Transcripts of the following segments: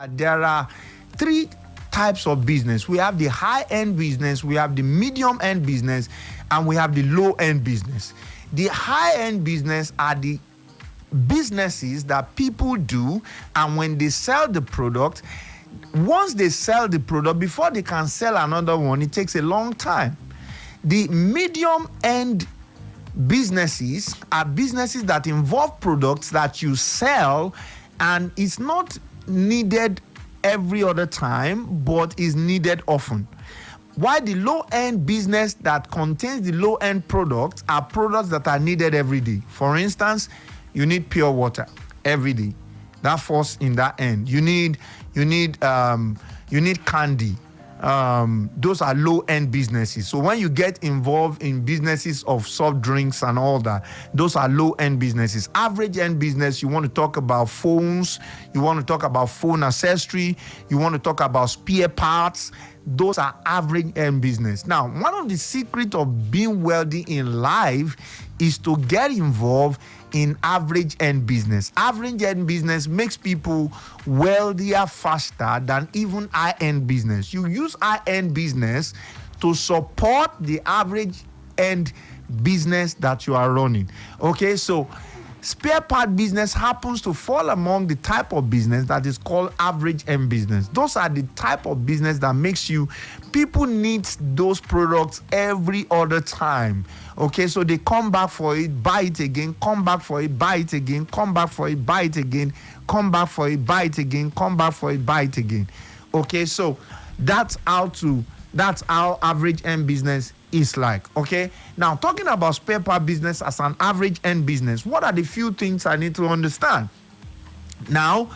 There are three types of business. We have the high-end business, we have the medium-end business, and we have the low-end business. The high-end business are the businesses that people do, and when they sell the product, once they sell the product, before they can sell another one, it takes a long time. The medium-end businesses are businesses that involve products that you sell, and it's not needed every other time, but is needed often. While the low-end business that contains the low-end products are products that are needed every day. For instance, you need pure water every day. That falls in that end. You need candy. Those are low-end businesses. So when you get involved in businesses of soft drinks and all that, those are low-end businesses. Average-end business, you want to talk about phones, you want to talk about phone accessory, you want to talk about spare parts. Those are average-end business. Now, one of the secrets of being wealthy in life is to get involved in average-end business. Average-end business makes people wealthier faster than even high-end business. You use high-end business to support the average-end business that you are running. Okay, so spare part business happens to fall among the type of business that is called average end business. Those are the type of business that makes people need those products every other time. Okay, so they come back for it, buy it again, come back for it, buy it again, come back for it, buy it again, come back for it, buy it again, come back for it, buy it again. Okay, so that's how average end business is like. Okay, now talking about spare part business as an average end business, what are the few things I need to understand? Now,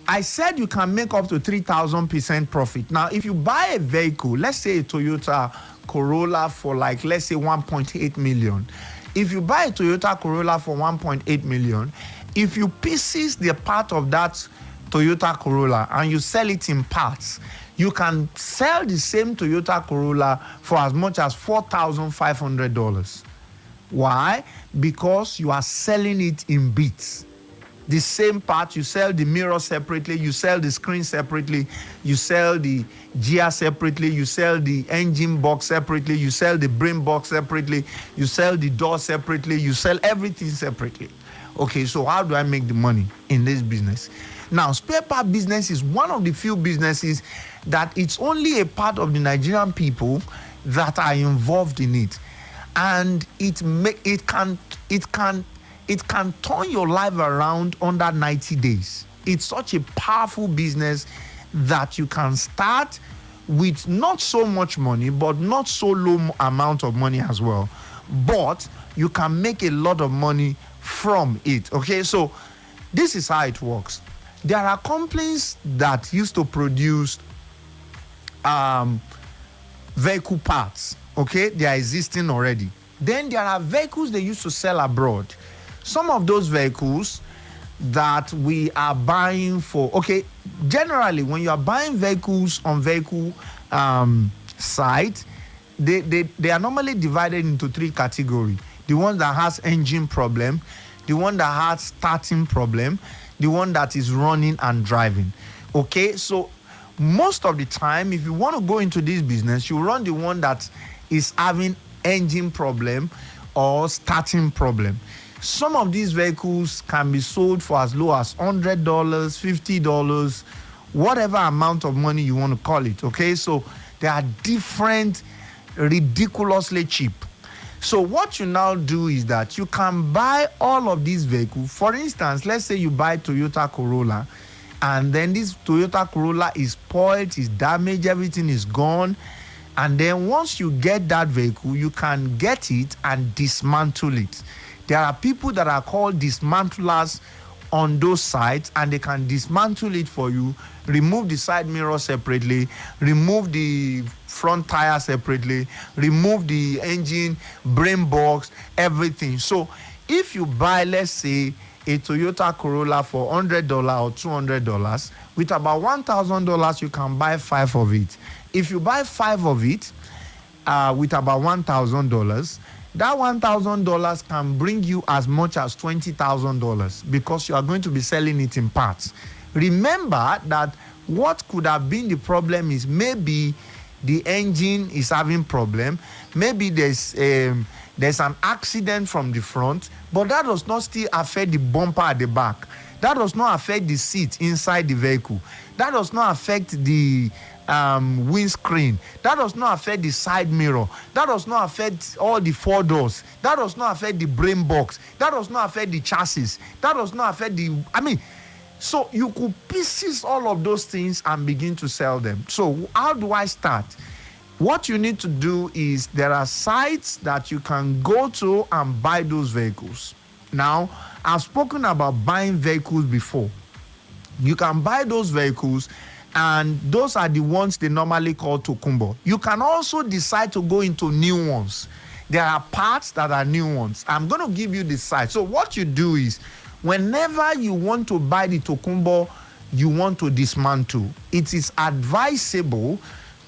I said you can make up to 3,000% profit. Now, if you buy a vehicle, let's say a Toyota Corolla for let's say 1.8 million. If you buy a Toyota Corolla for 1.8 million, if you pieces the part of that Toyota Corolla and you sell it in parts, you can sell the same Toyota Corolla for as much as $4,500. Why? Because you are selling it in bits. The same part, you sell the mirror separately, you sell the screen separately, you sell the gear separately, you sell the engine box separately, you sell the brain box separately, you sell the door separately, you sell everything separately. Okay, so how do I make the money in this business? Now, spare part business is one of the few businesses that it's only a part of the Nigerian people that are involved in it, and it can turn your life around under 90 days. It's such a powerful business that you can start with not so much money, but not so low amount of money as well. But you can make a lot of money from it. Okay, so this is how it works. There are companies that used to produce vehicle parts. Okay, they are existing already. Then there are vehicles they used to sell abroad. Some of those vehicles that we are buying for, okay, generally when you are buying vehicles on vehicle site, they are normally divided into three categories. The one that has engine problem, the one that has starting problem, the one that is running and driving. Okay, so most of the time, if you want to go into this business, you run the one that is having engine problem or starting problem. Some of these vehicles can be sold for as low as $100, $50, whatever amount of money you want to call it. Okay, so they are different, ridiculously cheap. So what you now do is that you can buy all of these vehicles. For instance, let's say you buy Toyota Corolla, and then this Toyota Corolla is spoiled, is damaged, everything is gone. And then once you get that vehicle, you can get it and dismantle it. There are people that are called dismantlers on those sites, and they can dismantle it for you, remove the side mirror separately, remove the front tire separately, remove the engine, brain box, everything. So if you buy, let's say, a Toyota Corolla for $100 or $200, with about $1,000, you can buy 5 of it. If you buy 5 of it with about $1,000, that $1,000 can bring you as much as $20,000 because you are going to be selling it in parts. Remember that what could have been the problem is maybe the engine is having problem, maybe there's an accident from the front, but that does not still affect the bumper at the back. That does not affect the seat inside the vehicle. That does not affect the windscreen. That does not affect the side mirror. That does not affect all the four doors. That does not affect the brain box. That does not affect the chassis. That does not affect so you could pieces all of those things and begin to sell them. So how do I start? What you need to do is there are sites that you can go to and buy those vehicles. Now, I've spoken about buying vehicles before. You can buy those vehicles, and those are the ones they normally call tokumbo. You can also decide to go into new ones. There are parts that are new ones. I'm going to give you the site. So what you do is, whenever you want to buy the tokumbo you want to dismantle, it is advisable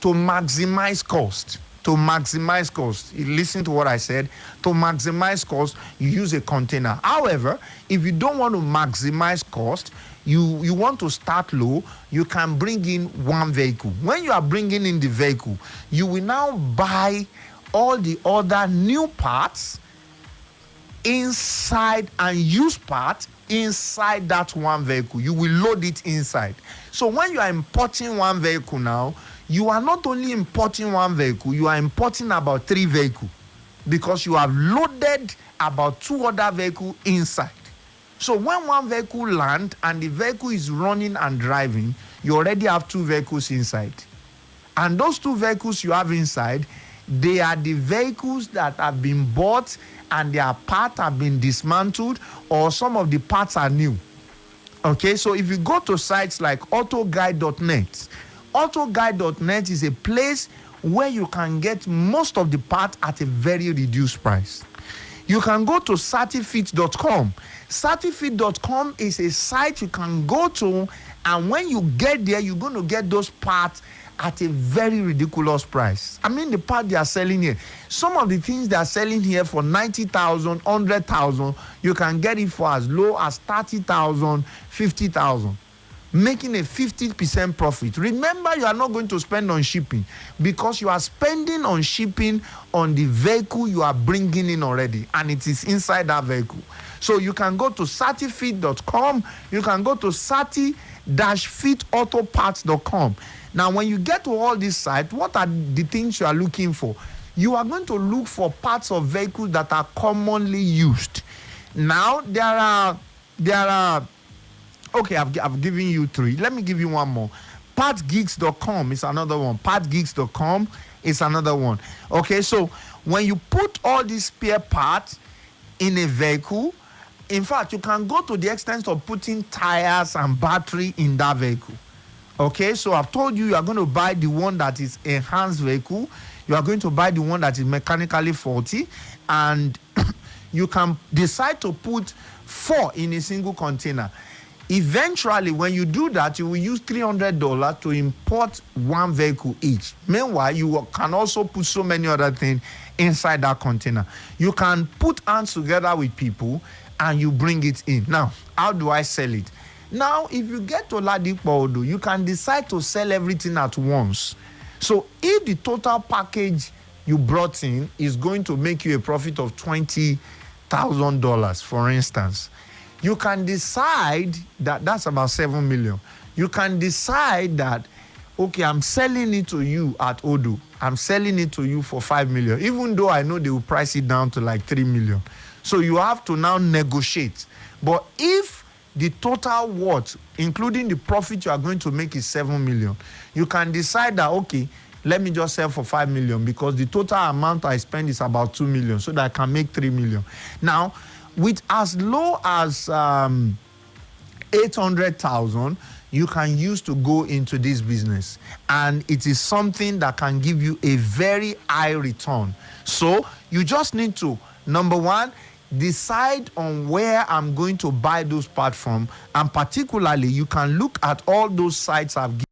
to maximize cost. To maximize cost, listen to what I said. To maximize cost, you use a container. However, if you don't want to maximize cost, you want to start low, you can bring in one vehicle. When you are bringing in the vehicle, you will now buy all the other new parts inside and used parts inside that one vehicle. You will load it inside. So when you are importing one vehicle now, you are not only importing one vehicle, you are importing about 3 vehicles, because you have loaded about 2 other vehicles inside. So when one vehicle lands and the vehicle is running and driving, you already have 2 vehicles inside. And those 2 vehicles you have inside, they are the vehicles that have been bought and their parts have been dismantled, or some of the parts are new. Okay, so if you go to sites like autoguide.net, autoguide.net is a place where you can get most of the parts at a very reduced price. You can go to certifit.com. Certifit.com is a site you can go to, and when you get there, you're going to get those parts at a very ridiculous price. I mean, the part they are selling here, some of the things they are selling here for 90,000, 100,000, you can get it for as low as 30,000, 50,000. Making a 50% profit. Remember, you are not going to spend on shipping, because you are spending on shipping on the vehicle you are bringing in already, and it is inside that vehicle. So you can go to certifit.com, you can go to certi-fitautoparts.com. Now, when you get to all these sites, what are the things you are looking for? You are going to look for parts of vehicles that are commonly used. Now, there are okay, I've given you 3. Let me give you one more. Partgeeks.com is another one. Partgeeks.com is another one. Okay, so when you put all these spare parts in a vehicle, in fact, you can go to the extent of putting tires and battery in that vehicle. Okay, so I've told you are going to buy the one that is enhanced vehicle. You are going to buy the one that is mechanically faulty, and you can decide to put 4 in a single container. Eventually, when you do that, you will use $300 to import one vehicle each. Meanwhile, you can also put so many other things inside that container. You can put hands together with people and you bring it in. Now, how do I sell it? Now, if you get to Ladipo, you can decide to sell everything at once. So if the total package you brought in is going to make you a profit of $20,000, for instance, you can decide that that's about 7 million. You can decide that, okay, I'm selling it to you at Odo. I'm selling it to you for 5 million, even though I know they will price it down to like 3 million. So you have to now negotiate. But if the total worth, including the profit you are going to make, is 7 million, you can decide that, okay, let me just sell for 5 million because the total amount I spend is about 2 million, so that I can make 3 million. Now, with as low as 800,000, you can use to go into this business, and it is something that can give you a very high return. So you just need to, number one, decide on where I'm going to buy those parts from, and particularly you can look at all those sites I've given